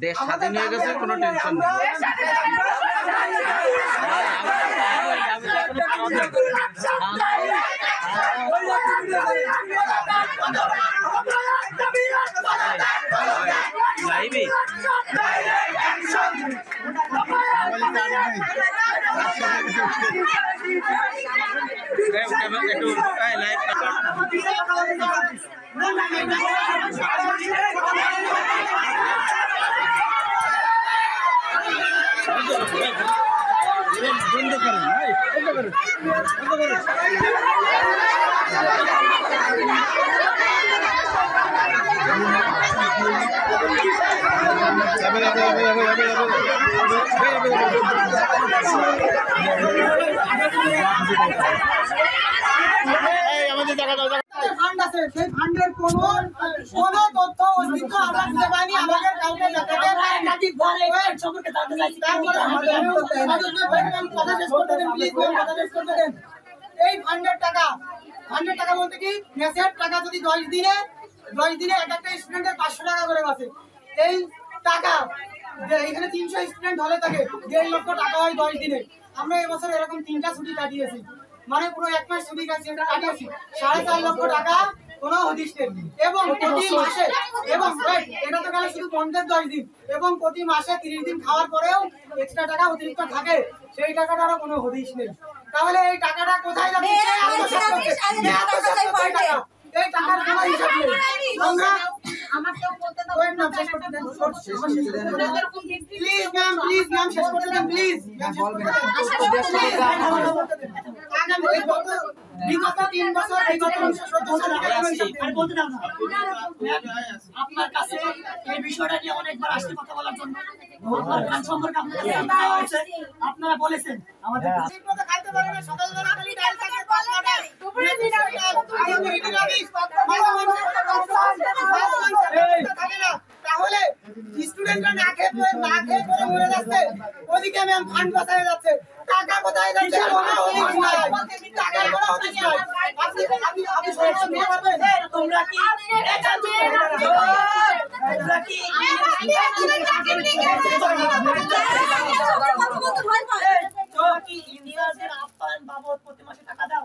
দেশ স্বাধীন হয়ে গেছে, কোনো টেনশন নেই। বন্ধ করেন। ফান্ড আছে, সেই ফান্ডের কোনো তথ্য অস্তিত্ব আমরা দিতে পারিনি। আমাদের কাউকে এই ফান্ডের টাকা বলতে কি, মেসের টাকা যদি 10 দিনে এক একটা স্টুডেন্টের 500 টাকা করে আছে। এই টাকা এখানে 300 স্টুডেন্ট হলে থাকে 1.5 লক্ষ টাকা হয় 10 দিনে। আমরা এবছর এরকম 3টা ছুটি কাটিয়েছি, মানে পুরো 1 মাস ছুটি কাটিয়েছি। 4.5 লক্ষ টাকা কোনো হদিশ নেই। এবং প্রতি মাসে, এবং এটা তো গেল শুধু বন্ধের 10 দিন, এবং প্রতি মাসে 30 দিন খাওয়ার পরেও এক্সট্রা টাকা অতিরিক্ত থাকে, সেই টাকাটারও কোনো হদিশ নেই। তাহলে এই টাকাটা কোথায় যাচ্ছে? এই টাকার কোনো হিসাব নেই। আমরা প্লিজ ম্যাম শেষ করতে দেন, প্লিজ। বিগত 3 বছর আপনার কাছে এই বিষয়টা নিয়ে অনেকবার আসছে কথা বলার জন্য। সম্পর্কে আপনারা বলেছেন আমাদের খাইতে পারে না, সকালবেলা খালি ডাল থাকে, থাকে না। তাহলে স্টুডেন্টরা না খেয়ে পরে মরে যাচ্ছে, ওদিকে ম্যাম ফান্ড বাঁচায় যাচ্ছে। টাকা কোথায় যাচ্ছে? টাকার কোনো হদিশ নাই। আপনি সরাসরি নিয়ে পারবেন? তোমরা কি ইন্ডিয়াদের আপ্যায়ন বাবদ প্রতি মাসে টাকা দাও?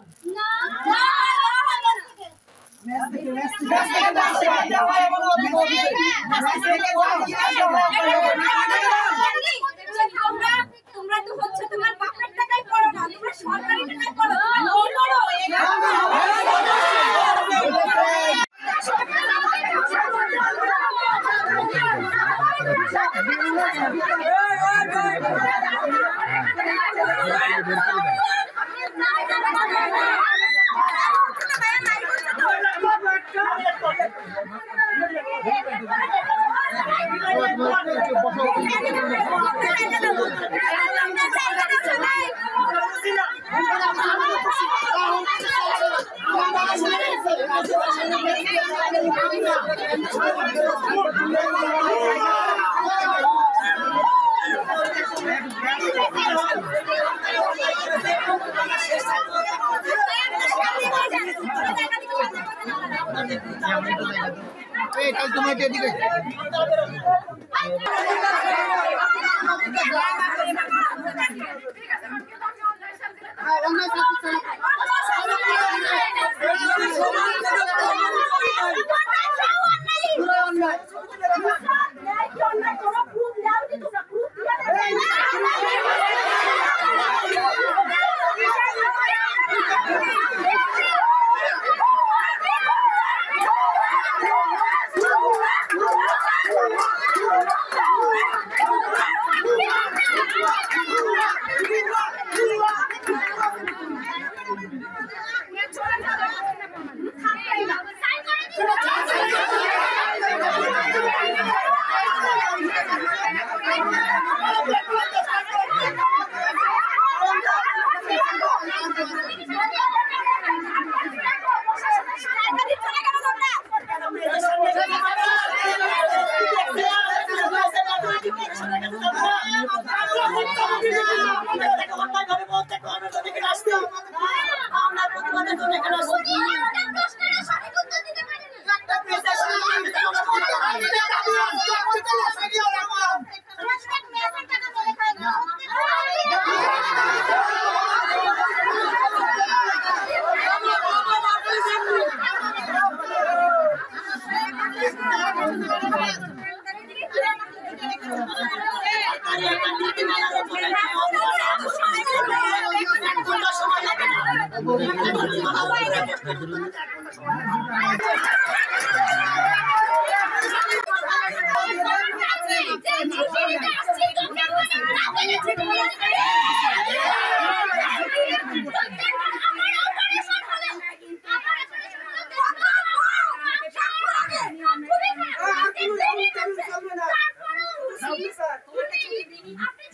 তোমরা তো হচ্ছে তোমার বাপের টাকায় করো না, তোমরা সরকারি টাকায় করো। আপনি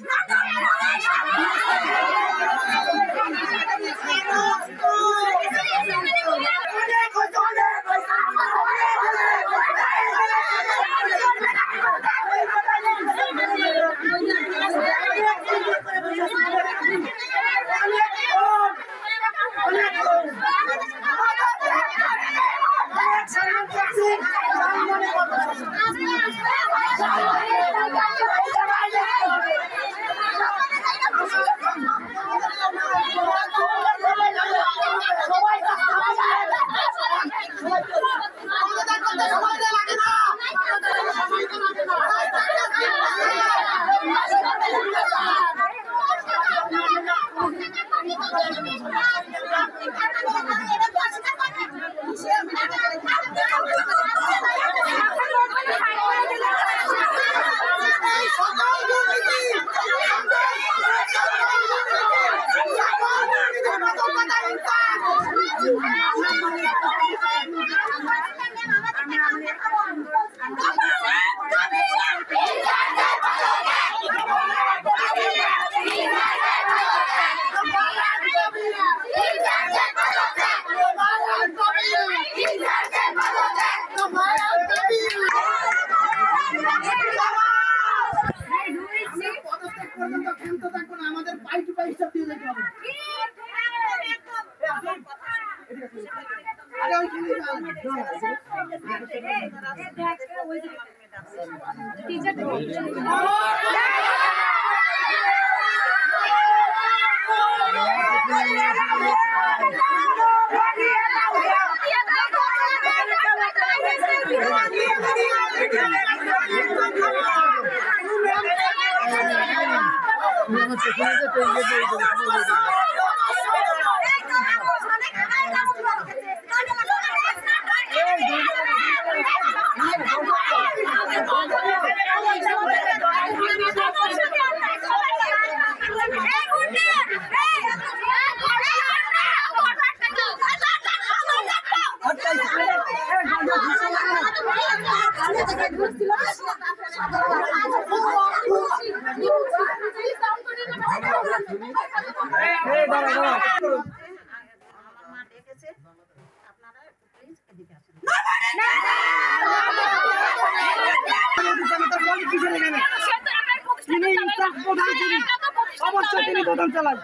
অবশ্যই তিনি প্রধান চালান,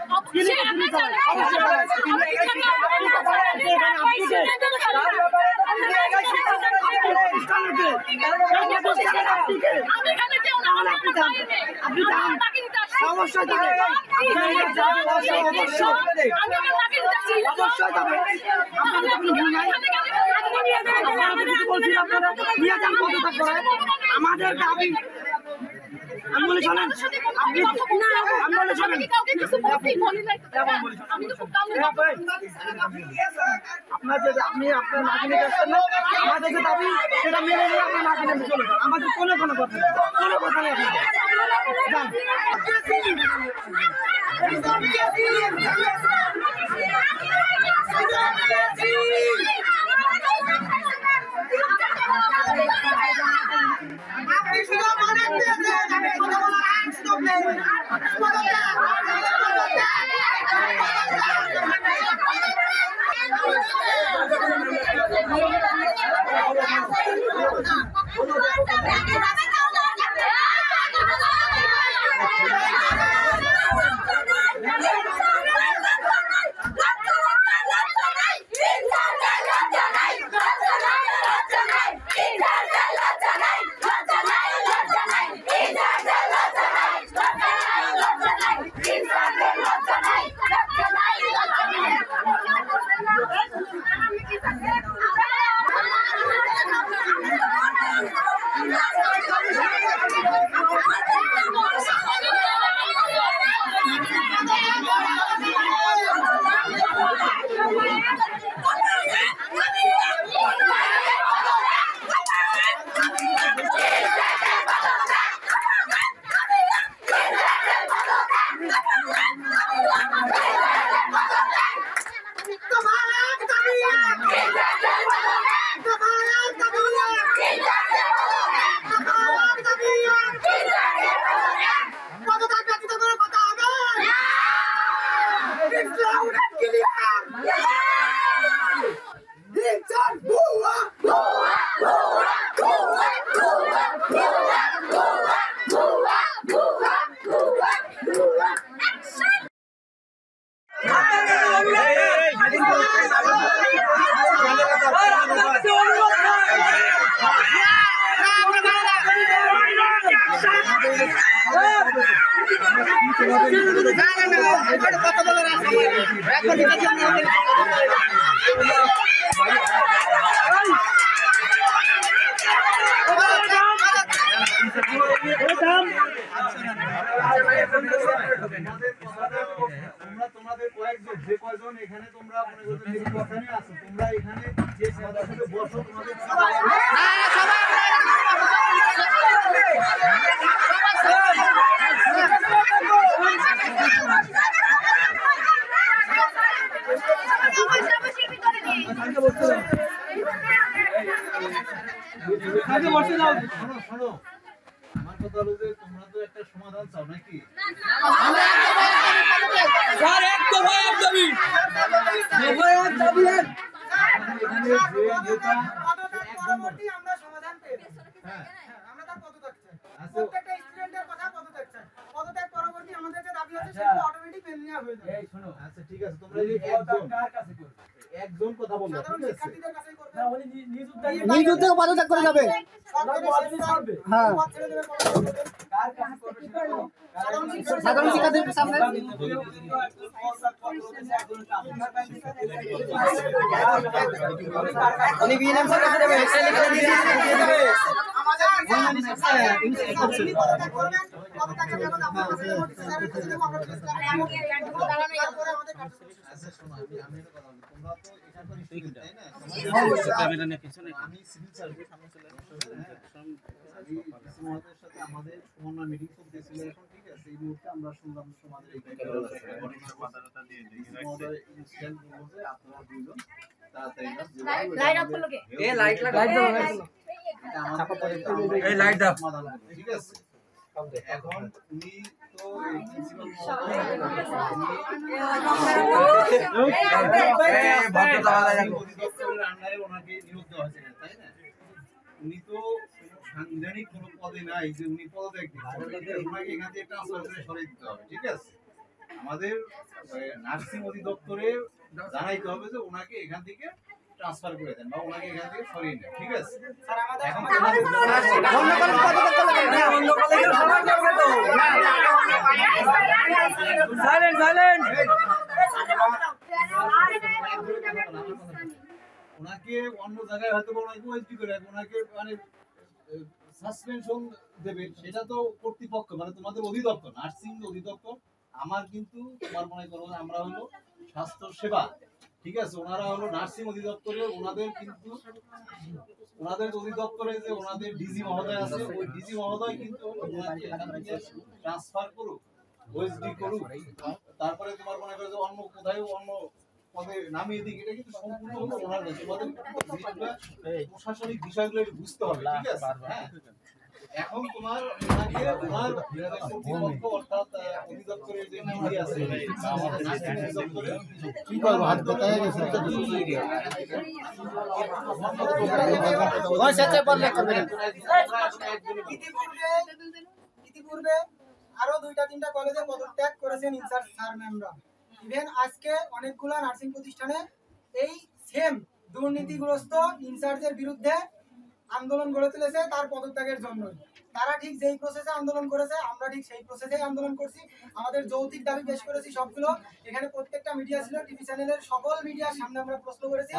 আমাদের দাবি আমি বলে শোনেন, আপনি বলে শোনেন, আপনার যে আপনি আপনার নাকিনে আসছেন না, আমাদের যে দাবি সেটা মেনে নিয়ে আপনার নাকিনে চলে যান, আমাদের কোনো কথা নেই, কোনো কথা নেই। তোমাদের কয়েকজন যে কয়জন এখানে তোমরা মনে করছো যে কথা নিয়ে আসো, তোমরা এখানে যে সদস্যদের বসো তোমাদের শোনো, আমার কথা হলো যে তোমরা তো একটা সমাধান চাও নাকি? আচ্ছা ঠিক আছে, তোমরা যে একজন একজন কথা বলবে, সাধারণ ঠিক আছে? শিক্ষার্থীদের কাছেই করবে। না, উনি নিজ উদ্যোগে নিজ উদ্যোগে পদত্যাগ করে যাবে। সরকারি ছাড়বে। হ্যাঁ। পদ ছেড়ে দেবে, পদত্যাগ করবে। সাধারণ শিক্ষার্থী- সাধারণ শিক্ষার্থীদের সামনে উনি বিএনএম স্যারের কাছে যাবে। আপনি পদত্যাগ করবেন, পদত্যাগের জন্য আপনার কাছে যাবো, ডিসি স্যারের কাছে যাবো, আমরা ডিসি স্যারের কাছে যাবো। তারপরে আমাদের কার্যক্রম। আচ্ছা শোনো, আমি একটা কথা বলি, তোমরা তো এখানকার student, তাই না? ক্যামেরা নিয়ে পিছনে আমি সিভিল সার্ভিস, আমি ডিসি মহোদয়ের সাথে আমাদের সমন্বয় মিটিং চলতেছিল এখন, ঠিক আছে? এই মুহূর্তে আমরা শুনলাম তোমাদের এই ডিসি মহোদয় ইনস্ট্যান্ট বলল যে আপনারা দুইজন তাড়াতাড়ি লাইট অফ করলো কে? এ লাইট লাগা এই লাইট দাও। সমাধান করবে, ঠিক আছে? এখন উনি তো এই প্রিন্সিপাল মহোদয় অধিদপ্তরের আন্ডারে ওনাকে নিয়োগ দেওয়া হয়েছে, তাই না? উনি তো সাংবিধানিক কোনো পদে নাই যে উনি পদত্যাগ দিচ্ছেন, ওনাকে এখান থেকে ট্রান্সফার করে সরিয়ে দিতে হবে, ঠিক আছে? আমাদের নার্সিং অধিদপ্তরে জানাইতে হবে যে ওনাকে এখান থেকে ট্রান্সফার করে দেন বা ওনাকে এখান থেকে সরিয়ে নেন, ঠিক আছে? স্যার, আমাদের এখন অন্য কলেজ পদত্যাগ করলে কেন? সাইলেন্ট সাইলেন্ট ওনাকে অন্য জায়গায় হয়তো বা ওনাকে ওএসডি করে রাখবে, ওনাকে মানে সাসপেনশন দেবে, সেটা তো কর্তৃপক্ষ মানে তোমাদের অধিদপ্তর, নার্সিং অধিদপ্তর। আমার কিন্তু তোমার মনে করো আমরা হলো স্বাস্থ্য সেবা, ঠিক আছে? ওনারা হলো নার্সিং অধিদপ্তরের, ওনাদের কিন্তু ওনাদের অধিদপ্তরে যে ওনাদের ডিজি মহোদয় আছে, ওই ডিজি মহোদয় কিন্তু ওনাকে এখান থেকে ট্রান্সফার করুক, ওএসডি করুক, তারপরে তোমার মনে করো যে অন্য কোথায় অন্য পদে নামিয়ে দিক, এটা কিন্তু সম্পূর্ণ হলো ওনার কাছে। তোমাদের জিনিসগুলো, প্রশাসনিক বিষয়গুলো একটু বুঝতে হবে, ঠিক আছে? হ্যাঁ, এখন তোমার ওনাকে ওনার কর্তৃপক্ষ অর্থাৎ অধিদপ্তরের যে ডিজি আছে বা আমাদের নার্সিং অধিদপ্তরের কি করবো, হাত ব্যথা হয়ে গেছে। ওই সাথে বললে করবে না। ইতিপূর্বে আরো 2-3টা কলেজে পদত্যাগ করেছেন ইনচার্জ স্যার ম্যামরা। ইভেন আজকে অনেকগুলা নার্সিং প্রতিষ্ঠানে এই সেম দুর্নীতিগ্রস্ত ইনচার্জের বিরুদ্ধে আন্দোলন গড়ে তুলেছে তার পদত্যাগের জন্য। তারা ঠিক যেই প্রসেসে আন্দোলন করেছে, আমরা ঠিক সেই প্রসেসেই আন্দোলন করছি। আমাদের যৌক্তিক দাবি পেশ করেছি সবগুলো। এখানে প্রত্যেকটা মিডিয়া ছিল, টিভি চ্যানেলের সকল মিডিয়ার সামনে আমরা প্রশ্ন করেছি।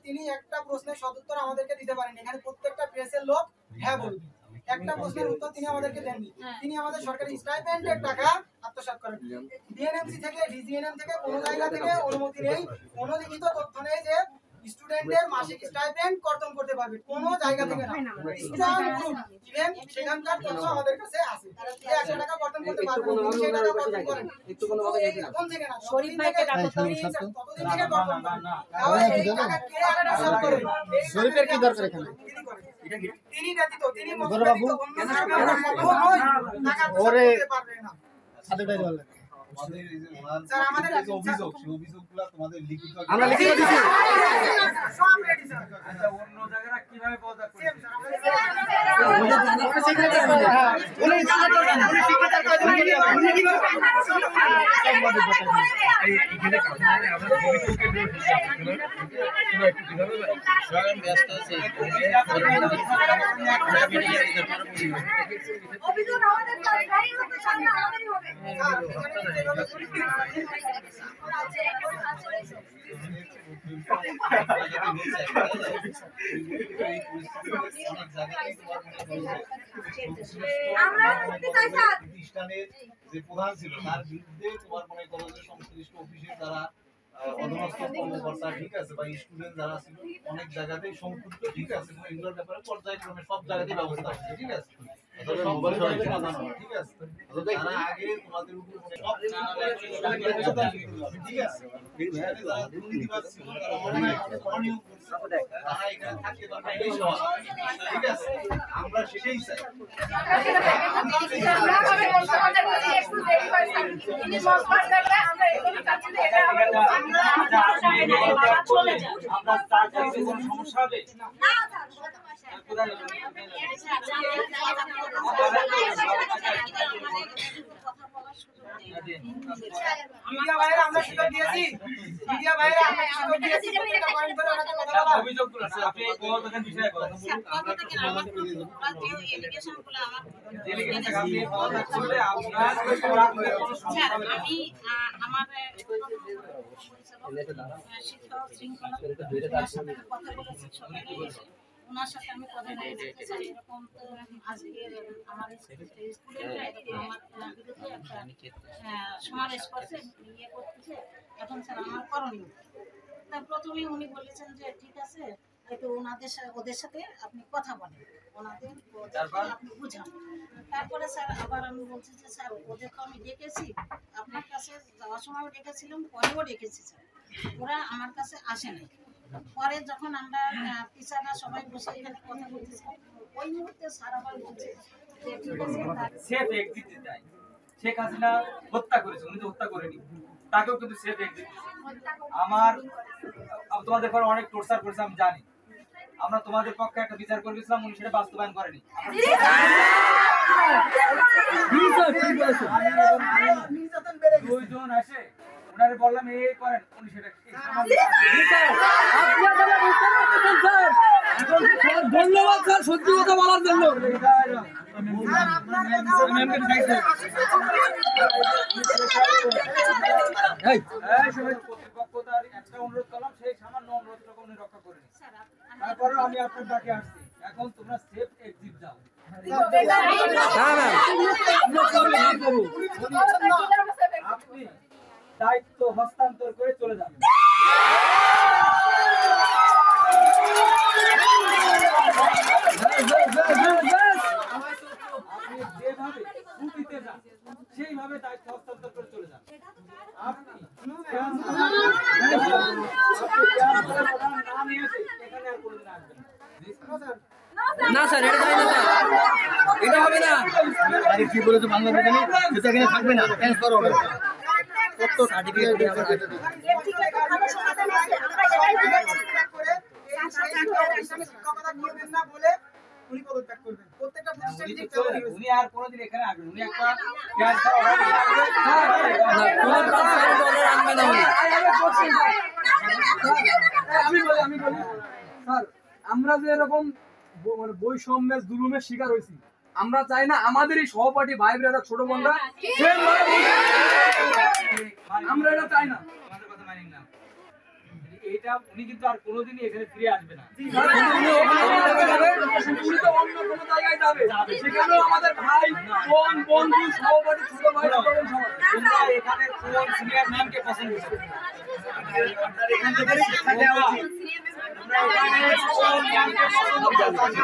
তিনি একটা প্রশ্নের সদুত্তর আমাদেরকে দিতে পারেন। এখানে প্রত্যেকটা প্রেসের লোক হ্যাঁ বলবে, একটা প্রশ্নের উত্তর তিনি আমাদেরকে দেননি। তিনি আমাদের সরকারি স্টাইপেন্ডের টাকা আত্মসাৎ করেন। ডিএনএমসি থেকে, ডিজিএনএম থেকে কোনো জায়গা থেকে অনুমতি নেই, কোনো লিখিত তথ্য নেই যে স্টুডেন্টদের মাসিক স্টাইপেন্ড কর্তন করতে পারবে, কোনো জায়গা থেকে না। ইভেন সেখানকার তথ্য আমাদের কাছে আছে যে 100 টাকা কর্তন করতে পারবে, সেই টাকা কর্তন করেন এখন থেকে না, শরীর থেকে ততদিন থেকে কর্তন করেন। তাহলে এই টাকা কে আত্মসাৎ করে? শরীফের কি দরকার এখানে? তিনি করেন। তিনি ব্যতীত, তিনি মতো বড় বাবু, ব্যতীত অন্য সরকার টাকা ওরে করতে পারবে না। সাথে বললে আমাদের এই যে ওনার স্যার, আমাদের যে অভিযোগ, সেই অভিযোগগুলো তোমাদের লিখিত আমরা লিখিত দিছি। সব রেডি স্যার। আচ্ছা অন্য জায়গাটা কিভাবে পদত্যাগ করবে? সেম স্যার, আমাদের উনি সিগনেচার করে দেন। হ্যাঁ, উনি সিগনেচার করে দেন। উনি সিগনেচার করে দেন। উনি কি করবেন? এইখানে কাউন্টারে আমরা ছবিকে দিয়ে সবাই ব্যস্ত আছে অভিযোগ আমাদের সরকারি হবে, সামনে আমাদেরই হবে। আমরা মুক্তি চাই স্যার। প্রতিষ্ঠানের যে প্রধান ছিল তার বিরুদ্ধে তোমার মনে করো যে সংশ্লিষ্ট অফিসের দ্বারা অধীনস্থ কর্মকর্তা, ঠিক আছে, বা স্টুডেন্ট যারা ছিল অনেক জায়গাতেই সম্পৃক্ত, ঠিক আছে, এগুলোর ব্যাপারে পর্যায়ক্রমে সব জায়গাতেই ব্যবস্থা হচ্ছে, ঠিক আছে? সব জায়গায় সমাধান হবে, ঠিক আছে? তারা আগে তোমাদের উপর সব ঠিক আছে, এখানে যারা দুর্নীতিবাজ ছিল, তারা অনিয়ম করছে, তারা এখানে থাকতে পারবে এই সমাজ, ঠিক আছে? আমরা সেটাই চাই। সমস্যা হবে না মিডিয়া ভাইরা আমরা সুযোগ দিয়েছি, মিডিয়া ভাইরা আমরা সুযোগ দিয়েছি, প্রত্যেকটা পয়েন্ট করে ওনাকে কথা বলা। অভিযোগ তুলেছে আপনি এই কথা দেখেন বিষয়ে কথা ডেলিগেশন থেকে আপনি কথা করলে আপনার আমি আমার শিক্ষক শৃঙ্খলা কথা বলেছি সবাইকে এসে ওনার সাথে আমি কথা বলেছি স্যার এরকম তো আজকে আমার স্কুলে আমার বিরুদ্ধে একটা সমাবেশ করছে ইয়ে করতেছে এখন স্যার আমার করণীয় তার প্রথমেই উনি বলেছেন যে ঠিক আছে হয়তো ওদের সাথে আপনি কথা বলেন ওনাদের আপনি বুঝান তারপরে স্যার আবার আমি বলছি যে স্যার ওদের তো আমি ডেকেছি আপনার কাছে যাওয়ার সময় ডেকেছিলাম পরেও ডেকেছি স্যার ওরা আমার কাছে আসে নাই পরে যখন আমরা টিচাররা সবাই বসে এখানে কথা বলতেছি ওই মুহূর্তে স্যার আবার বলছে যে ঠিক আছে সেফ এক্সিট চাই শেখ হাসিনা হত্যা করেছে উনি তো হত্যা করেনি তাকেও কিন্তু সেফ এক্সিট আমার তোমাদের পর অনেক টর্চার করেছে আমি জানি আমরা তোমাদের পক্ষে একটা বিচার করেছিলাম উনি সেটা বাস্তবায়ন করেনি দুইজন আসে ওনারে বললাম এই করেন উনি সেটা ধন্যবাদ স্যার সত্যি কথা বলার জন্য। কর্তৃপক্ষতার একটা অনুরোধ করলাম সেই সামান্য অনুরোধটুকু উনি রক্ষা করেনি তারপরে আমি আপনার ডাকে আসছি এখন তোমরা সেফ এক্সিট যাও আপনি দায়িত্ব হস্তান্তর করে চলে যান আপনি যেভাবে ছুটিতে যান সেইভাবে দায়িত্ব হস্তান্তর করে চলে যান আপনি না নিয়ে এসে এখানে আর কোনোদিন আসবেন না স্যার এটা হয় না স্যার এটা হবে না আরে কি বলেছে বাংলা থেকে সেটা এখানে থাকবে না ট্রান্সফার হবে কত সার্টিফিকেট দিয়ে আমরা কাটতে দেব শিক্ষকতা করবেন না বলে উনি পদত্যাগ করবেন প্রত্যেকটা প্রতিষ্ঠান ঠিক তেমনই হয়েছে। উনি আর কোনোদিন এখানে আসবেন উনি একটা ট্রান্সফার অর্ডার আনবে না উনি। আমি বলি স্যার আমরা যে এরকম মানে বৈষম্যের জুলুমের শিকার হয়েছি আমরা চাই না আমাদের এই সহপাঠী ভাই বোনেরা ছোট বোনরা আমরা এটা চাই না আমাদের কথা মানেন না এটা উনি কিন্তু আর কোনোদিনই এখানে ফিরে আসবে না উনি তো অন্য কোনো জায়গায় যাবে সেখানেও আমাদের ভাই বোন বন্ধু সহপাঠী ছোট ভাই ছোট বোন সবাই তোমরা এখানে কোন সিনিয়র ম্যামকে পছন্দ করো এখান থেকে শিক্ষা দেওয়া তোমরা এখানে কোন ম্যামকে পছন্দ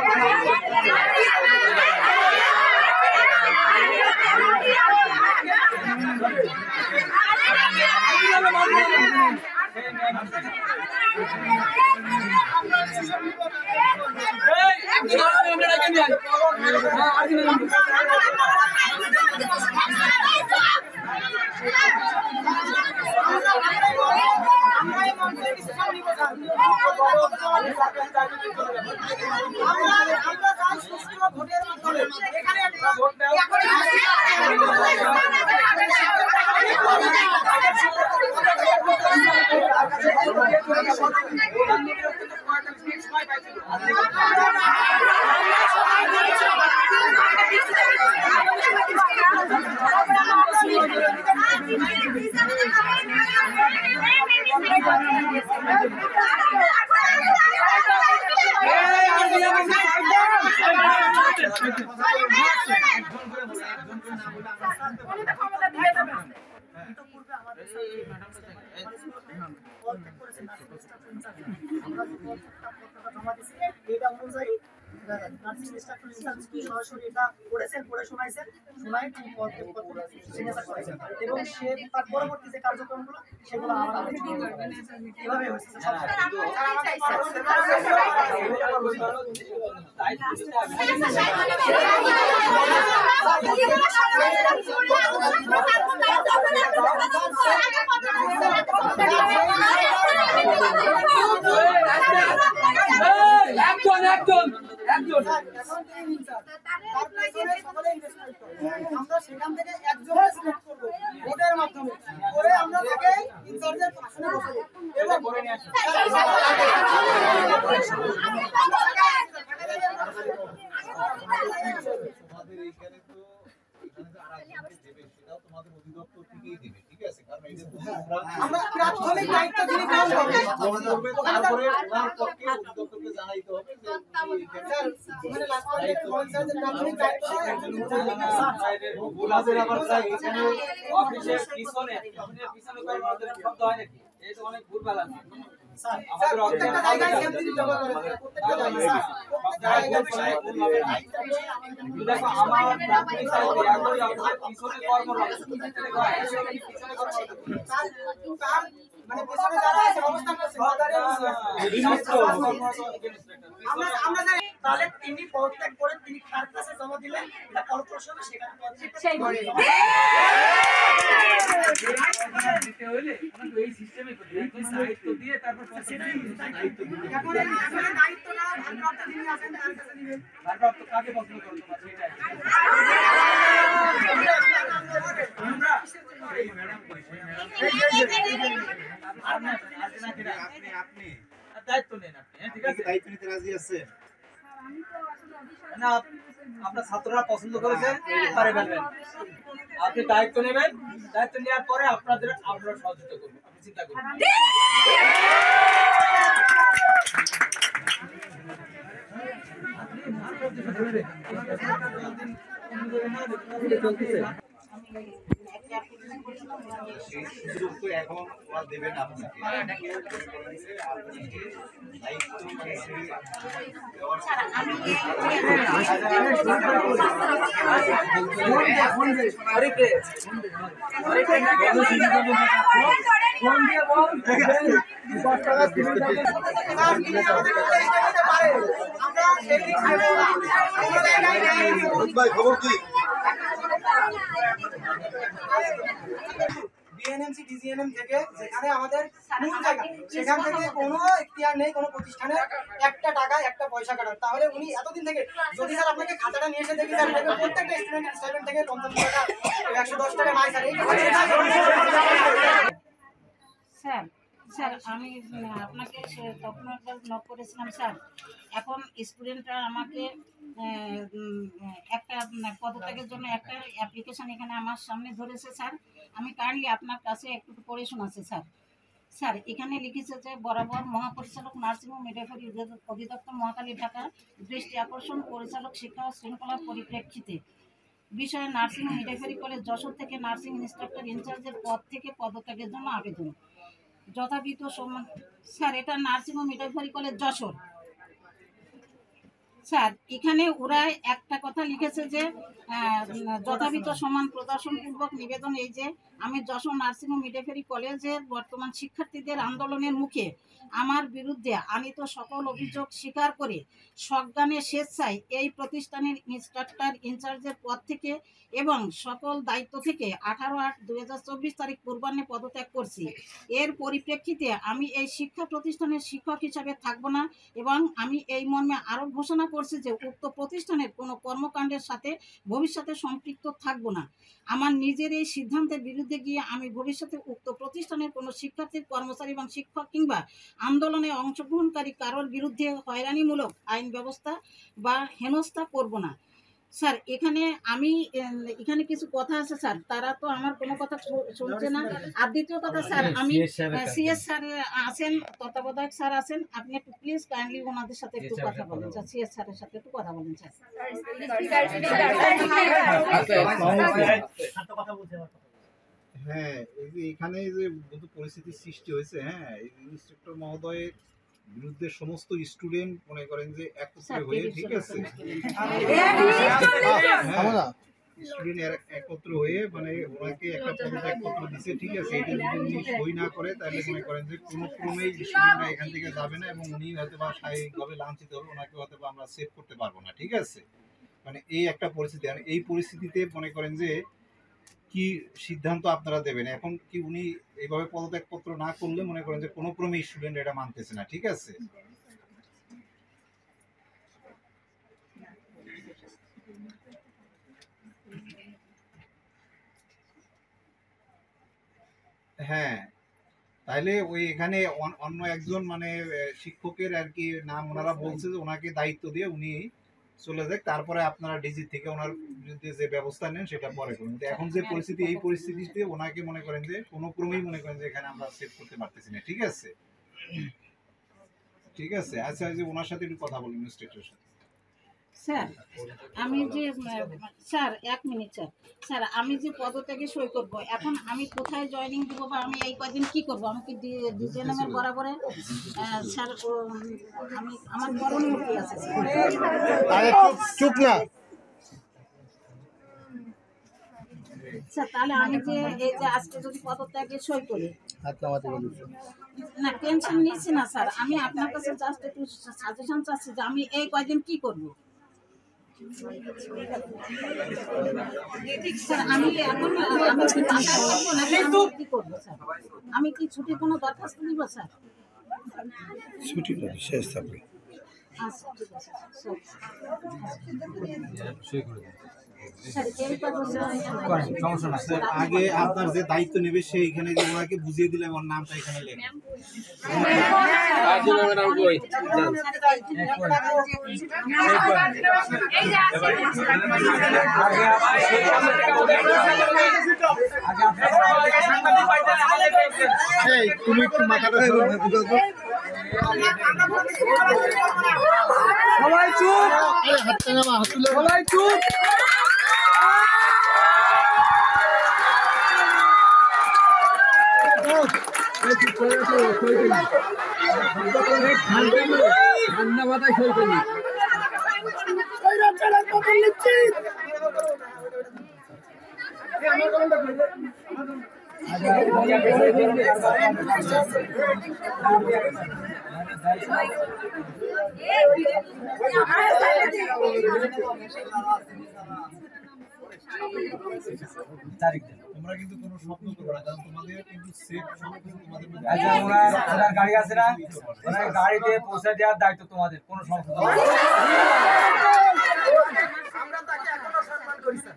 আমরা এই মঞ্চে ডিসিশন নিব স্যার। আমরা চাই সুষ্ঠু ভোটের মাধ্যমে এখানে একটা এটা অনুযায়ী নার্সিং স্টাফ সরাসরি এটা করেছেন করে শোনাইছেন শোনায় সিগনেচার করেছেন এবং সে তার পরবর্তী যে কার্যক্রমগুলো সেগুলো আমরা এভাবে হয়েছে আমরা সেখান থেকে একজনকে সিলেক্ট করবো। তোমাদের এইখানে তো এখানে যে আরেকজনকে দেবে সেটাও তোমাদের অধিদপ্তর থেকেই দেবে, ঠিক আছে? কারণ এটা তো আমরা প্রাথমিক দায়িত্ব যিনি গ্রহণ করবেন তারপরে ওনার পক্ষে অধিদপ্তরকে জানাইতে হবে যে উনি এইখানে ওখানে লাস্ট পর্যন্ত বলছে যে প্রাথমিক দায়িত্ব ওনাদের আবার চাই এখানে অফিসের পিছনে কর্মরতদের শব্দ হয় নাকি? এই তো অনেক ভুলভাল আছে। স্যার আমাদের প্রত্যেকটা জায়গায় সেফটি জমা করে প্রত্যেকটা জায়গায় দেখো আমার প্রাথমিক চাকরি একবারই অফিসের পিছনে কর্মরত। পিছনে কর্মরত। তার মানে পেছনে যারা আছে অবস্থান করছে তাদের আমরা জানি তাহলে তিনি পদত্যাগ করে তিনি কার কাছে জমা দিলেন এটা ফলপ্রসূ হবে সেখানে সেই দিতে হইলে আমাকে এই সিস্টেমে করতে হবে। দায়িত্ব দিয়ে তারপর এখন এই দায়িত্বটা ভারপ্রাপ্ত যিনি আছেন তার কাছে দিবেন ভারপ্রাপ্ত কাকে পছন্দ করো তোমরা সেটাই। আমরা এই ম্যাডাম কই সেই ম্যাডাম আপনি দায়িত্ব নেন আপনি, হ্যাঁ ঠিক আছে? দায়িত্ব নিতে রাজি আছেন? না আপনার ছাত্ররা পছন্দ করেছে পারে ফেলবেন, আপনি দায়িত্ব নেবেন, দায়িত্ব নেওয়ার পরে আপনারা সহযোগিতা করবো, আপনি চিন্তা করবেন। সেই সুযোগ তো এখন ওরা দেবেন আপনাকে। আপনি যে দায়িত্ব দেওয়ার খবর কি? বিএনএমসি ডিজিএনএম থেকে যেখানে আমাদের মূল জায়গা সেখান থেকে কোনো এখতিয়ার নেই কোনো প্রতিষ্ঠানের একটা টাকা একটা পয়সা কাটার। তাহলে উনি এতদিন থেকে যদি স্যার আপনাকে খাতাটা নিয়ে এসে দেখি স্যার প্রত্যেকটা স্টুডেন্ট স্টাইপেন্ড থেকে 50 টাকা 110 টাকা নাই স্যার। স্যার স্যার আমি আপনাকে তখন একবার নক করেছিলাম স্যার। এখন স্টুডেন্টরা আমাকে একটা পদত্যাগের জন্য একটা অ্যাপ্লিকেশন এখানে আমার সামনে ধরেছে স্যার। আমি কাইন্ডলি আপনার কাছে একটু পড়ে শোনাচ্ছি স্যার। স্যার এখানে লিখেছে যে বরাবর মহাপরিচালক নার্সিং ও মিডওয়াইফারি অধিদপ্তর মহাখালী ঢাকা দৃষ্টি আকর্ষণ পরিচালক শিক্ষা ও শৃঙ্খলার পরিপ্রেক্ষিতে বিষয়ে নার্সিং ও মিডওয়াইফারি কলেজ যশোর থেকে নার্সিং ইন্সট্রাক্টর ইনচার্জের পদ থেকে পদত্যাগের জন্য আবেদন যথাবিধ সম্মান। স্যার এটা নার্সিং ও মিডওয়াইফারি কলেজ যশোর। স্যার এখানে ওরা একটা কথা লিখেছে যে যথাবিধ সম্মান প্রদর্শনপূর্বক নিবেদন এই যে আমি যশোর নার্সিং ও মিডওয়াইফারি কলেজের বর্তমান শিক্ষার্থীদের আন্দোলনের মুখে আমার বিরুদ্ধে আনিত সকল অভিযোগ স্বীকার করে সজ্ঞানে স্বেচ্ছায় এই প্রতিষ্ঠানের ইন্সট্রাক্টর ইনচার্জের পদ থেকে এবং সকল দায়িত্ব থেকে 18/8/2024 তারিখ পূর্বাহ্নে পদত্যাগ করছি। এর পরিপ্রেক্ষিতে আমি এই শিক্ষা প্রতিষ্ঠানের শিক্ষক হিসাবে থাকব না এবং আমি এই মর্মে আরও ঘোষণা করছি যে উক্ত প্রতিষ্ঠানের কোনো কর্মকাণ্ডের সাথে ভবিষ্যতে সম্পৃক্ত থাকব না। আমার নিজের এই সিদ্ধান্তের বিরুদ্ধে গিয়ে আমি ভবিষ্যতে উক্ত প্রতিষ্ঠানের কোনো শিক্ষার্থী কর্মচারী এবং শিক্ষক কিংবা আন্দোলনে অংশগ্রহণকারী কারোর বিরুদ্ধে হয়রানিমূলক আইন ব্যবস্থা বা হেনস্থা করব না। স্যার এখানে কিছু কথা আছে স্যার, তারা তো আমার কোনো কথা শুনছে না। আর দ্বিতীয় কথা স্যার, আমি সিএস স্যার আছেন, তত্ত্বাবধায়ক স্যার আছেন, আপনি একটু প্লিজ কাইন্ডলি ওনাদের সাথে একটু কথা বলেন স্যার, সিএস স্যারের সাথে একটু কথা বলেন স্যার। হ্যাঁ, এই যে এখানে যে পরিস্থিতির সৃষ্টি হয়েছে, হ্যাঁ, এই ইন্সট্রাক্টর মহোদয়ের বিরুদ্ধে সমস্ত স্টুডেন্ট মনে করেন যে একত্রে হয়ে, ঠিক আছে, স্টুডেন্ট একত্র হয়ে মানে ওনাকে একটা পদত্যাগ পত্র দিচ্ছে, ঠিক আছে। এটা যদি উনি সই না করে তাহলে মনে করেন যে কোনো ক্রমেই স্টুডেন্টরা এখান থেকে যাবে না এবং উনি হয়তো বা শারীরিকভাবে লাঞ্ছিত হবে, ওনাকে হয়তো বা আমরা সেভ করতে পারবো না, ঠিক আছে। মানে এই একটা পরিস্থিতি। আর এই পরিস্থিতিতে মনে করেন যে কি সিদ্ধান্ত আপনারা দেবেন এখন? কি উনি এইভাবে পদত্যাগ পত্র না করলে মনে করেন যে কোনো ক্রমেই স্টুডেন্ট এটা মানতেছে না, ঠিক আছে। হ্যাঁ, তাহলে ওই এখানে অন্য একজন মানে শিক্ষকের আর কি নাম ওনারা বলছে যে ওনাকে দায়িত্ব দিয়ে উনি চলে যাক, তারপরে আপনারা ডিজি থেকে ওনার বিরুদ্ধে যে ব্যবস্থা নেন সেটা পরে করুন। কিন্তু এখন যে পরিস্থিতি, এই পরিস্থিতিতে ওনাকে মনে করেন যে কোনো ক্রমেই মনে করেন যে এখানে আমরা সেভ করতে পারতেছি না। ঠিক আছে, ঠিক আছে। আচ্ছা, যে ওনার সাথে একটু কথা বলুন মিনিস্ট্রেটের সাথে। স্যার আমি যে স্যার 1 মিনিট স্যার, স্যার আমি যে পদত্যাগে সই করব, এখন আমি কোথায় জয়েনিং দিব বা আমি এই কয়দিন কি করব? আমি কি ডিজিএনএমের বরাবরে স্যার আমি আমার করণীয় কি আছে চুপ না স্যার? তাহলে আমি যে এই যে আজকে যদি পদত্যাগে সই করি, না টেনশন নিচ্ছি না স্যার, আমি আপনার কাছে জাস্ট একটু সাজেশন চাচ্ছি যে আমি এই কয়দিন কি করব। স্যার আমি এখন কি করবো স্যার? আমি কি ছুটির কোনো দরখাস্ত দিব স্যার? ছুটিটা শেষ থাকবে। আচ্ছা ঠিক আছে স্যার, এই সমস্যা না স্যার, আগে আপনার যে দায়িত্ব নেবে সে এখানে যে ওনাকে বুঝিয়ে দিলে ওর নামটা এখানে লেখেন। তুমি একটু মাথাটা সবাই চুপ, হাতটা নামা, হাত তুলে সবাই চুপ। ঠান্ডা মাথায় সই করি। তোমরা কিন্তু কোনো স্বপ্ন করবে না, কারণ তোমাদের কিন্তু সেফ সবকিছু তোমাদের মধ্যে। আচ্ছা, ওনার গাড়ি আছে না, ওনার গাড়িতে পৌঁছে দেওয়ার দায়িত্ব তোমাদের, কোনো সমস্যা নেই। আমরা তাকে এখনো সম্মান করি স্যার।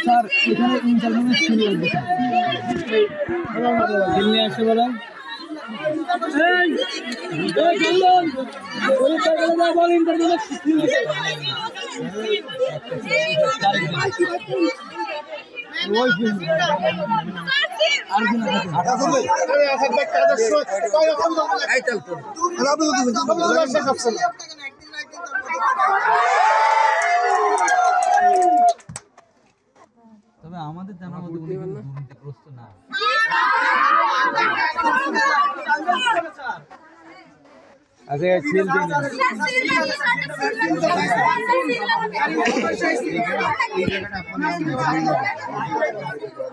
স্যার এখানে ইন্টারভিউ ছিল দিল্লি আসতে বলেন। তবে আমাদের জানা মতো দুর্নীতিগ্রস্ত না। আচ্ছা সিল দিন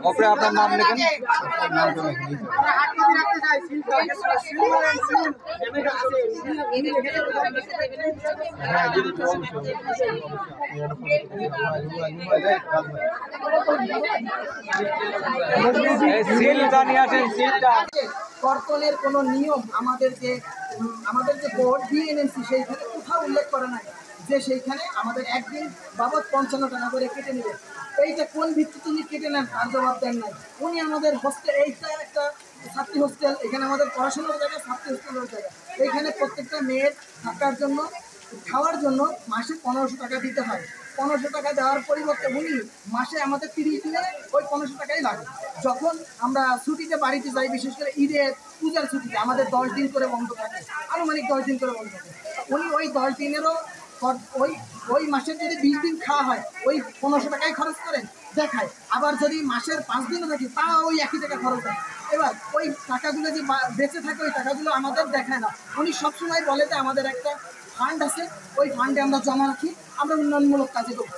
ওপরে আপনার নাম লিখুন। সিলটা নিয়ে আসেন, সিলটা। কর্তনের কোনো নিয়ম আমাদের যে বোর্ড বিএনএমসি সেইখানে কোথাও উল্লেখ করা নাই যে সেইখানে আমাদের একদিন বাবদ 55 টাকা করে কেটে নেবে। এইটা কোন ভিত্তিতে উনি কেটে নেন তার জবাব দেন নাই। উনি আমাদের হোস্টেল, এইটা একটা ছাত্রী হোস্টেল, এখানে আমাদের পড়াশোনার জায়গা, ছাত্রী হোস্টেলের জায়গা। এইখানে প্রত্যেকটা মেয়ের থাকার জন্য, খাওয়ার জন্য মাসে 1500 টাকা দিতে হয়। 1500 টাকা দেওয়ার পরিবর্তে উনি মাসে আমাদের 30 দিনে ওই 1500 টাকাই লাগে। যখন আমরা ছুটিতে বাড়িতে যাই, বিশেষ করে ঈদের পূজার ছুটিতে আমাদের 10 দিন করে বন্ধ থাকে, আনুমানিক 10 দিন করে বন্ধ থাকে। উনি ওই 10 দিনেরও ওই মাসের যদি 20 দিন খাওয়া হয় ওই 1500 টাকাই খরচ করেন দেখায়। আবার যদি মাসের 5 দিনও থাকে তাও ওই একই টাকা খরচ হয়। এবার ওই টাকাগুলো যে বেঁচে থাকে ওই টাকাগুলো আমাদের দেখায় না। উনি সবসময় বলে যে আমাদের একটা ফান্ড আছে, ওই ফান্ডে আমরা জমা রাখি, আমরা উন্নয়নমূলক কাজে করব।